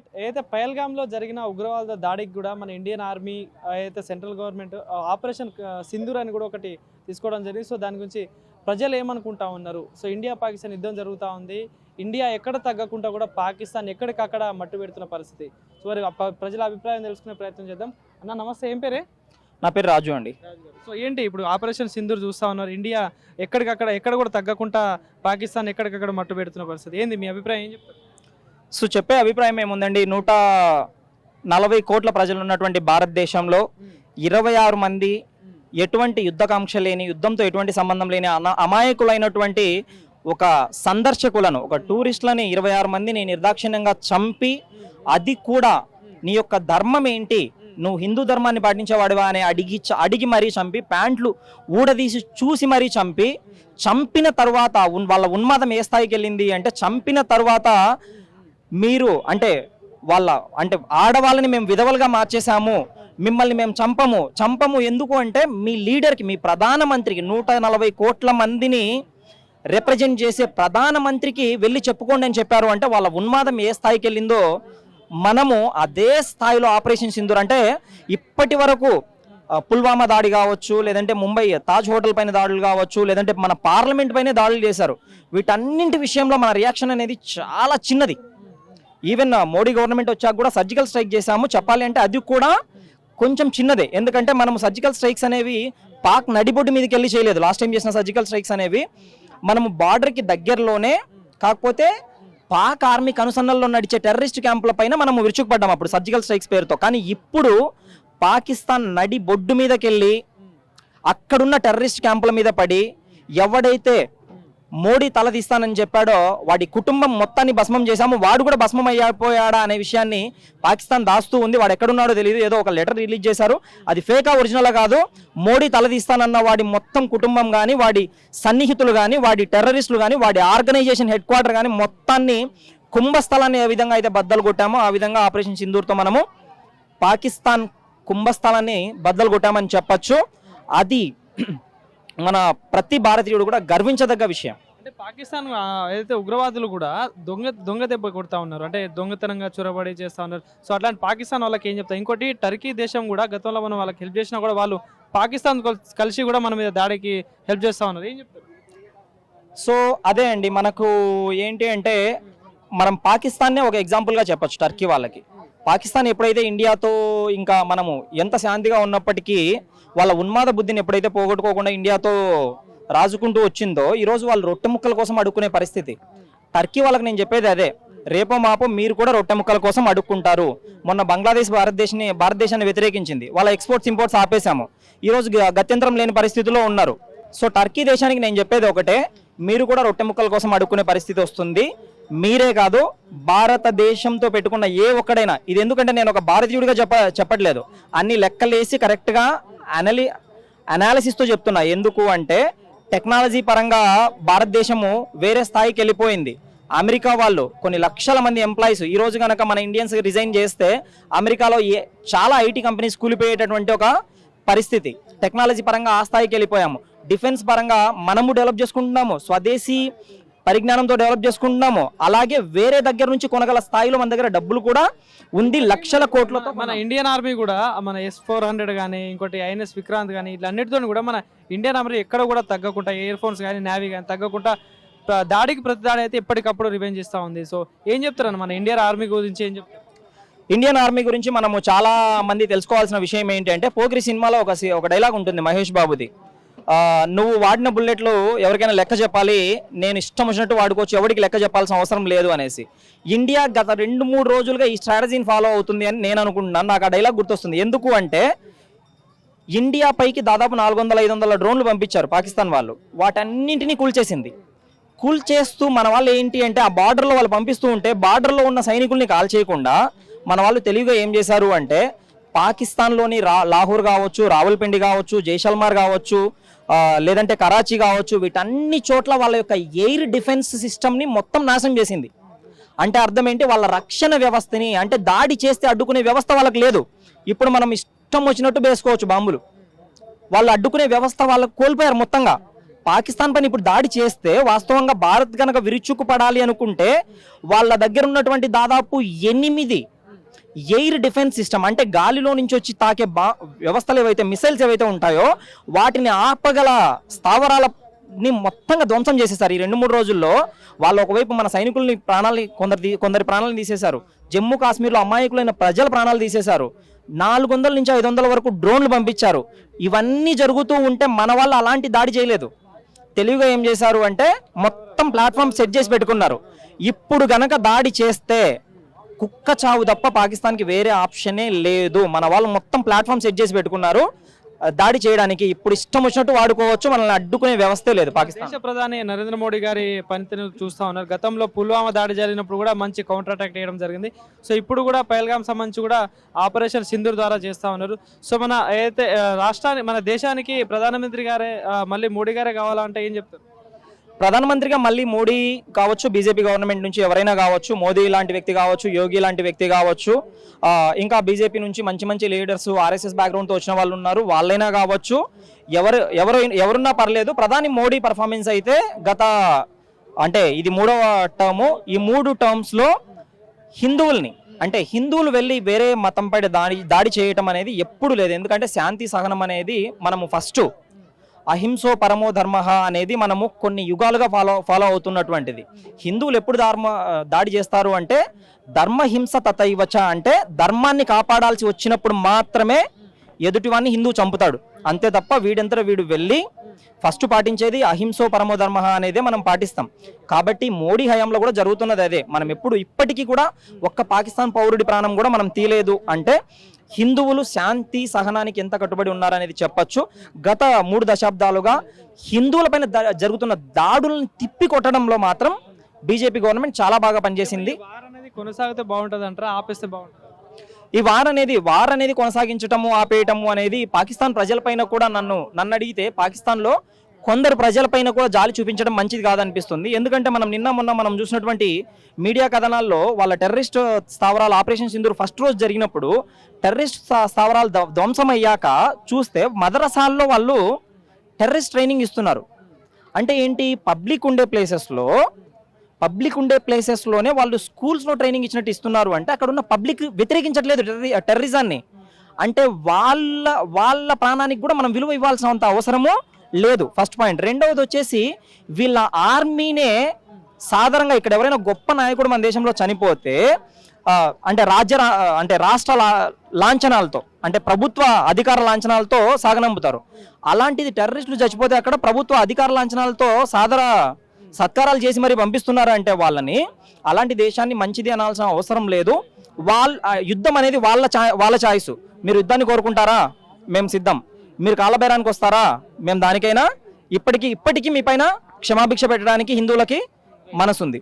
Right. ఏదైతే పహల్గామ్లో జరిగిన ఉగ్రవాద దాడికి కూడా మన ఇండియన్ ఆర్మీ ఏదైతే సెంట్రల్ గవర్నమెంట్ ఆపరేషన్ సింధూర్ అని కూడా ఒకటి తీసుకోవడం జరిగింది. సో దాని గురించి ప్రజలు ఏమనుకుంటా ఉన్నారు? సో ఇండియా పాకిస్తాన్ యుద్ధం జరుగుతూ ఉంది. ఇండియా ఎక్కడ తగ్గకుండా కూడా పాకిస్తాన్ ఎక్కడికక్కడ మట్టు పెడుతున్న పరిస్థితి. సో మరి ప్రజల అభిప్రాయం తెలుసుకునే ప్రయత్నం చేద్దాం. అన్న నమస్తే, ఏం పేరే? నా పేరు రాజు అండి. సో ఏంటి ఇప్పుడు ఆపరేషన్ సింధూర్ చూస్తా ఉన్నారు, ఇండియా ఎక్కడికక్కడ ఎక్కడ కూడా తగ్గకుండా పాకిస్తాన్ ఎక్కడికక్కడ మట్టు పెడుతున్న పరిస్థితి, ఏంది మీ అభిప్రాయం, ఏం చెప్తారు? సో చెప్పే అభిప్రాయం ఏముందండి, 140 కోట్ల ప్రజలు ఉన్నటువంటి భారతదేశంలో 26 మంది ఎటువంటి యుద్ధకాంక్ష లేని, యుద్ధంతో ఎటువంటి సంబంధం లేని అమాయకులైనటువంటి ఒక సందర్శకులను, ఒక టూరిస్టులని 26 మందిని నిర్దాక్షిణ్యంగా చంపి, అది కూడా నీ యొక్క ధర్మం ఏంటి, నువ్వు హిందూ ధర్మాన్ని పాటించేవాడివా అని అడిగి మరీ చంపి, ప్యాంట్లు ఊడదీసి చూసి మరీ చంపిన తర్వాత వాళ్ళ ఉన్మాదం ఏ స్థాయికి వెళ్ళింది అంటే, చంపిన తర్వాత మీరు అంటే ఆడవాళ్ళని మేము విధవలుగా మార్చేశాము, మిమ్మల్ని మేము చంపము ఎందుకు అంటే, మీ లీడర్కి, మీ ప్రధానమంత్రికి, 140 కోట్ల మందిని రిప్రజెంట్ చేసే ప్రధానమంత్రికి వెళ్ళి చెప్పుకోండి అని చెప్పారు. అంటే వాళ్ళ ఉన్మాదం ఏ స్థాయికి వెళ్ళిందో మనము అదే స్థాయిలో ఆపరేషన్ సింధూర్ అంటే, ఇప్పటి వరకు పుల్వామా దాడి కావచ్చు, లేదంటే ముంబై తాజ్ హోటల్ పైన దాడులు కావచ్చు, లేదంటే మన పార్లమెంట్ పైన దాడులు చేశారు. వీటన్నింటి విషయంలో మన రియాక్షన్ అనేది చాలా చిన్నది. ఈవెన్ మోడీ గవర్నమెంట్ వచ్చాక కూడా సర్జికల్ స్ట్రైక్ చేశాము, చెప్పాలి అంటే అది కూడా కొంచెం చిన్నదే. ఎందుకంటే మనం సర్జికల్ స్ట్రైక్స్ అనేవి పాక్ నడిబొడ్డు మీదకి వెళ్ళి చేయలేదు. లాస్ట్ టైం చేసిన సర్జికల్ స్ట్రైక్స్ అనేవి మనము బార్డర్కి దగ్గరలోనే, కాకపోతే పాక్ ఆర్మీకి అనుసంధానంలో నడిచే టెర్రరిస్ట్ క్యాంపుల పైన మనం విరుచుకుపడ్డాం అప్పుడు సర్జికల్ స్ట్రైక్స్ పేరుతో. కానీ ఇప్పుడు పాకిస్తాన్ నడి బొడ్డు మీదకి వెళ్ళి అక్కడున్న టెర్రరిస్ట్ క్యాంపుల మీద పడి, ఎవడైతే మోడీ తల తీస్తానని చెప్పాడో వాడి కుటుంబం మొత్తాన్ని భస్మం చేశాము, వాడు కూడా భస్మం అయిపోయాడా అనే విషయాన్ని పాకిస్తాన్ దాస్తూ ఉంది. వాడు ఎక్కడున్నాడో తెలియదు, ఏదో ఒక లెటర్ రిలీజ్ చేశారు, అది ఫేకా ఒరిజినల్ కాదు. మోడీ తల తీస్తానన్న వాడి మొత్తం కుటుంబం కానీ, వాడి సన్నిహితులు కానీ, వాడి టెర్రరిస్టులు కానీ, వాడి ఆర్గనైజేషన్ హెడ్ క్వార్టర్ కానీ మొత్తాన్ని, కుంభస్థలాన్ని ఏ విధంగా అయితే బద్దలు కొట్టామో ఆ విధంగా ఆపరేషన్ సింధూర్తో మనము పాకిస్తాన్ కుంభస్థలాన్ని బద్దలు కొట్టామని చెప్పచ్చు. అది మన ప్రతి భారతీయుడు కూడా గర్వించదగ్గ విషయం. అంటే పాకిస్తాన్ ఏదైతే ఉగ్రవాదులు కూడా దొంగ దెబ్బ కొడతా ఉన్నారు, అంటే దొంగతనంగా చొరబడి చేస్తూ ఉన్నారు. సో అట్లాంటి పాకిస్తాన్ వాళ్ళకి ఏం చెప్తారు? ఇంకోటి, టర్కీ దేశం కూడా గతంలో మనం వాళ్ళకి హెల్ప్ చేసినా కూడా వాళ్ళు పాకిస్తాన్ కలిసి కూడా మన మీద దాడికి హెల్ప్ చేస్తూ ఉన్నారు, ఏం చెప్తారు? సో అదే అండి, మనకు ఏంటి అంటే, మనం పాకిస్తాన్నే ఒక ఎగ్జాంపుల్గా చెప్పొచ్చు. టర్కీ వాళ్ళకి పాకిస్తాన్ ఎప్పుడైతే ఇండియాతో ఇంకా మనము ఎంత శాంతిగా ఉన్నప్పటికీ వాళ్ళ ఉన్మాద బుద్ధిని ఎప్పుడైతే పోగొట్టుకోకుండా ఇండియాతో రాజుకుంటూ వచ్చిందో, ఈరోజు వాళ్ళు రొట్టె ముక్కల కోసం అడుక్కునే పరిస్థితి. టర్కీ వాళ్ళకి నేను చెప్పేది అదే, రేపో మాపో మీరు కూడా రొట్టె ముక్కల కోసం అడుక్కుంటారు. మొన్న బంగ్లాదేశ్ భారతదేశాన్ని వ్యతిరేకించింది, వాళ్ళ ఎక్స్పోర్ట్స్ ఇంపోర్ట్స్ ఆపేశాము, ఈరోజు గత్యంతరం లేని పరిస్థితిలో ఉన్నారు. సో టర్కీ దేశానికి నేను చెప్పేది ఒకటే, మీరు కూడా రొట్టె ముక్కల కోసం అడుక్కునే పరిస్థితి వస్తుంది. మీరే కాదు, భారతదేశంతో పెట్టుకున్న ఏ ఒక్కడైనా. ఇది ఎందుకంటే నేను ఒక భారతీయుడిగా చెప్పట్లేదు, అన్ని లెక్కలేసి కరెక్ట్గా అనాలిసిస్తో చెప్తున్నా. ఎందుకు అంటే, టెక్నాలజీ పరంగా భారతదేశము వేరే స్థాయికి వెళ్ళిపోయింది. అమెరికా వాళ్ళు కొన్ని లక్షల మంది ఎంప్లాయీస్ ఈ రోజు కనుక మన ఇండియన్స్ రిజైన్ చేస్తే అమెరికాలో చాలా ఐటీ కంపెనీస్ కూలిపోయేటటువంటి ఒక పరిస్థితి. టెక్నాలజీ పరంగా ఆ స్థాయికి వెళ్ళిపోయాము. డిఫెన్స్ పరంగా మనము డెవలప్ చేసుకుంటున్నాము, స్వదేశీ పరిజ్ఞానంతో డెవలప్ చేసుకుంటున్నాము. అలాగే వేరే దగ్గర నుంచి కొనగల స్థాయిలో మన దగ్గర డబ్బులు కూడా ఉంది, లక్షల కోట్లతో. మన ఇండియన్ ఆర్మీ కూడా మన S-400 కానీ, ఇంకోటి INS విక్రాంత్ కానీ, ఇట్లా అన్నిటితో కూడా మన ఇండియన్ ఆర్మీ ఎక్కడ కూడా తగ్గకుండా, ఎయిర్ ఫోర్స్ కానీ, నేవీ కానీ తగ్గకుండా దాడికి ప్రతి దాడి అయితే ఎప్పటికప్పుడు రివెంజ్ ఇస్తూ ఉంది. సో ఏం చెప్తారన్న మన ఇండియన్ ఆర్మీ గురించి, ఏం చెప్తారు? ఇండియన్ ఆర్మీ గురించి మనము చాలా మంది తెలుసుకోవాల్సిన విషయం ఏంటి అంటే, పోకిరి సినిమాలో ఒక డైలాగ్ ఉంటుంది మహేష్ బాబుది, నువ్వు వాడిన బుల్లెట్లు ఎవరికైనా లెక్క చెప్పాలి, నేను ఇష్టం వచ్చినట్టు వాడుకోవచ్చు, ఎవరికి లెక్క చెప్పాల్సిన అవసరం లేదు అనేసి. ఇండియా గత 2-3 రోజులుగా ఈ స్ట్రాటజీని ఫాలో అవుతుంది అని నేను అనుకుంటున్నాను. నాకు ఆ డైలాగ్ గుర్తొస్తుంది. ఎందుకు అంటే, ఇండియా పైకి దాదాపు 400-500 డ్రోన్లు పంపించారు పాకిస్తాన్ వాళ్ళు, వాటన్నింటినీ కూల్చేస్తూ మన వాళ్ళు ఏంటి అంటే, ఆ బార్డర్లో వాళ్ళు పంపిస్తూ ఉంటే బార్డర్లో ఉన్న సైనికుల్ని కాల్ చేయకుండా మన వాళ్ళు తెలివిగా ఏం చేశారు అంటే, పాకిస్తాన్లోని లాహోర్ కావచ్చు, రావల్పిండి కావచ్చు, జైసల్మార్ కావచ్చు, లేదంటే కరాచీ కావచ్చు, వీటన్ని చోట్ల వాళ్ళ యొక్క ఎయిర్ డిఫెన్స్ సిస్టమ్ని మొత్తం నాశనం చేసింది. అంటే అర్థం ఏంటి, వాళ్ళ రక్షణ వ్యవస్థని, అంటే దాడి చేస్తే అడ్డుకునే వ్యవస్థ వాళ్ళకి లేదు. ఇప్పుడు మనం ఇష్టం వచ్చినట్టు వేసుకోవచ్చు బాంబులు, వాళ్ళు అడ్డుకునే వ్యవస్థ వాళ్ళకు కోల్పోయారు మొత్తంగా. పాకిస్తాన్ పైన ఇప్పుడు దాడి చేస్తే వాస్తవంగా భారత్ కనుక విరుచుకుపడాలి అనుకుంటే వాళ్ళ దగ్గర ఉన్నటువంటి దాదాపు 8 ఎయిర్ డిఫెన్స్ సిస్టమ్ అంటే గాలిలో నుంచి వచ్చి తాకే వ్యవస్థలు ఏవైతే మిసైల్స్ ఏవైతే ఉంటాయో వాటిని ఆపగల స్థావరాలని మొత్తంగా ధ్వంసం చేసేసారు ఈ 2-3 రోజుల్లో. వాళ్ళు ఒకవైపు మన సైనికుల్ని కొందరి ప్రాణాలను తీసేశారు. జమ్మూ కాశ్మీర్లో అమాయకులైన ప్రజల ప్రాణాలు తీసేశారు. 400 నుంచి 500 వరకు డ్రోన్లు పంపించారు. ఇవన్నీ జరుగుతూ ఉంటే మన వాళ్ళు అలాంటి దాడి చేయలేదు. తెలివిగా ఏం చేశారు అంటే మొత్తం ప్లాట్ఫామ్ సెట్ చేసి పెట్టుకున్నారు. ఇప్పుడు గనక దాడి చేస్తే కుక్క చావు తప్ప పాకిస్తాన్కి వేరే ఆప్షనే లేదు. మన వాళ్ళు మొత్తం ప్లాట్ఫామ్ సెట్ చేసి పెట్టుకున్నారు దాడి చేయడానికి. ఇప్పుడు ఇష్టం వచ్చినట్టు వాడుకోవచ్చు, మనల్ని అడ్డుకునే వ్యవస్థే లేదు పాకిస్తాన్. దేశ ప్రధాని నరేంద్ర మోడీ గారి పనితీరును చూస్తూ ఉన్నారు. గతంలో పుల్వామా దాడి జరిగినప్పుడు కూడా మంచి కౌంటర్ అటాక్ చేయడం జరిగింది. సో ఇప్పుడు కూడా పహల్గాం సంబంధించి కూడా ఆపరేషన్ సింధూర్ ద్వారా చేస్తూ ఉన్నారు. సో మన ఏదైతే మన దేశానికి ప్రధానమంత్రి గారే మళ్ళీ మోడీ గారే కావాలంటే ఏం చెప్తారు? ప్రధానమంత్రిగా మళ్ళీ మోడీ కావచ్చు, బీజేపీ గవర్నమెంట్ నుంచి ఎవరైనా కావచ్చు, మోదీ లాంటి వ్యక్తి కావచ్చు, యోగి లాంటి వ్యక్తి కావచ్చు, ఇంకా బీజేపీ నుంచి మంచి మంచి లీడర్స్ ఆర్ఎస్ఎస్ బ్యాక్గ్రౌండ్తో వచ్చిన వాళ్ళు ఉన్నారు, వాళ్ళైనా కావచ్చు, ఎవరున్నా పర్లేదు. ప్రధాని మోడీ పర్ఫార్మెన్స్ అయితే అంటే ఇది 3వ టర్ము. ఈ 3 టర్మ్స్లో హిందువులు వెళ్ళి వేరే మతంపై దాడి చేయటం అనేది ఎప్పుడు లేదు. ఎందుకంటే శాంతి సహనం అనేది మనము ఫస్ట్ అహింసో పరమో ధర్మ అనేది మనము కొన్ని యుగాలుగా ఫాలో అవుతున్నటువంటిది. హిందువులు ఎప్పుడు దాడి చేస్తారు అంటే ధర్మహింస తథైవచ, అంటే ధర్మాన్ని కాపాడాల్సి వచ్చినప్పుడు మాత్రమే ఎదుటివాన్ని హిందువు చంపుతాడు. అంతే తప్ప వీడు వెళ్ళి ఫస్ట్ పాటించేది అహింసో పరమో ధర్మ అనేదే మనం పాటిస్తాం. కాబట్టి మోడీ హయాంలో కూడా జరుగుతున్నది అదే. మనం ఇప్పటికీ కూడా ఒక్క పాకిస్తాన్ పౌరుడి ప్రాణం కూడా మనం తీయలేదు. అంటే హిందువులు శాంతి సహనానికి ఎంత కట్టుబడి ఉన్నారనేది చెప్పొచ్చు. గత 3 దశాబ్దాలుగా హిందువులపైన జరుగుతున్న దాడులను తిప్పి కొట్టడంలో మాత్రం బీజేపీ గవర్నమెంట్ చాలా బాగా పనిచేసింది. కొనసాగితే బాగుంటుంది అంటారా, ఆపేస్తే బాగుంటుంది? ఈ వార్ అనేది కొనసాగించటము ఆపేయటము అనేది పాకిస్తాన్ ప్రజలపైన కూడా నన్ను అడిగితే పాకిస్తాన్లో కొందరు ప్రజలపైన కూడా జాలి చూపించడం మంచిది కాదనిపిస్తుంది. ఎందుకంటే మనం చూసినటువంటి మీడియా కథనాల్లో వాళ్ళ టెర్రరిస్ట్ స్థావరాలు ఆపరేషన్ సింధూర్ ఫస్ట్ రోజు జరిగినప్పుడు టెర్రరిస్ట్ స్థావరాలు ధ్వంసం అయ్యాక చూస్తే మదరసాల్లో వాళ్ళు టెర్రరిస్ట్ ట్రైనింగ్ ఇస్తున్నారు. అంటే ఏంటి, పబ్లిక్ ఉండే ప్లేసెస్లోనే వాళ్ళు స్కూల్స్లో ట్రైనింగ్ ఇచ్చినట్టు ఇస్తున్నారు. అంటే అక్కడ ఉన్న పబ్లిక్ వ్యతిరేకించట్లేదు టెర్రరిజాన్ని. అంటే వాళ్ళ ప్రాణానికి కూడా మనం విలువ ఇవ్వాల్సినంత అవసరము లేదు. First point. రెండవది వచ్చేసి వీళ్ళ ఆర్మీనే సాధారణంగా ఇక్కడ ఎవరైనా గొప్ప నాయకుడు మన దేశంలో చనిపోతే అంటే రాష్ట్ర లాంఛనాలతో, అంటే ప్రభుత్వ అధికార లాంఛనాలతో సాగనంపుతారు. అలాంటిది టెర్రరిస్టులు చచ్చిపోతే అక్కడ ప్రభుత్వ అధికార లాంఛనాలతో సత్కారాలు చేసి మరి పంపిస్తున్నారు. అంటే వాళ్ళని అలాంటి దేశాన్ని మంచిది అనాల్సిన అవసరం లేదు. యుద్ధం అనేది వాళ్ళ ఛాయిస్. మీరు యుద్ధాన్ని కోరుకుంటారా, మేము సిద్ధం. మీరు కాళ్ళబేరానికి వస్తారా, మేము దానికైనా ఇప్పటికీ మీ పైన క్షమాభిక్ష పెట్టడానికి హిందువులకి మనసుంది.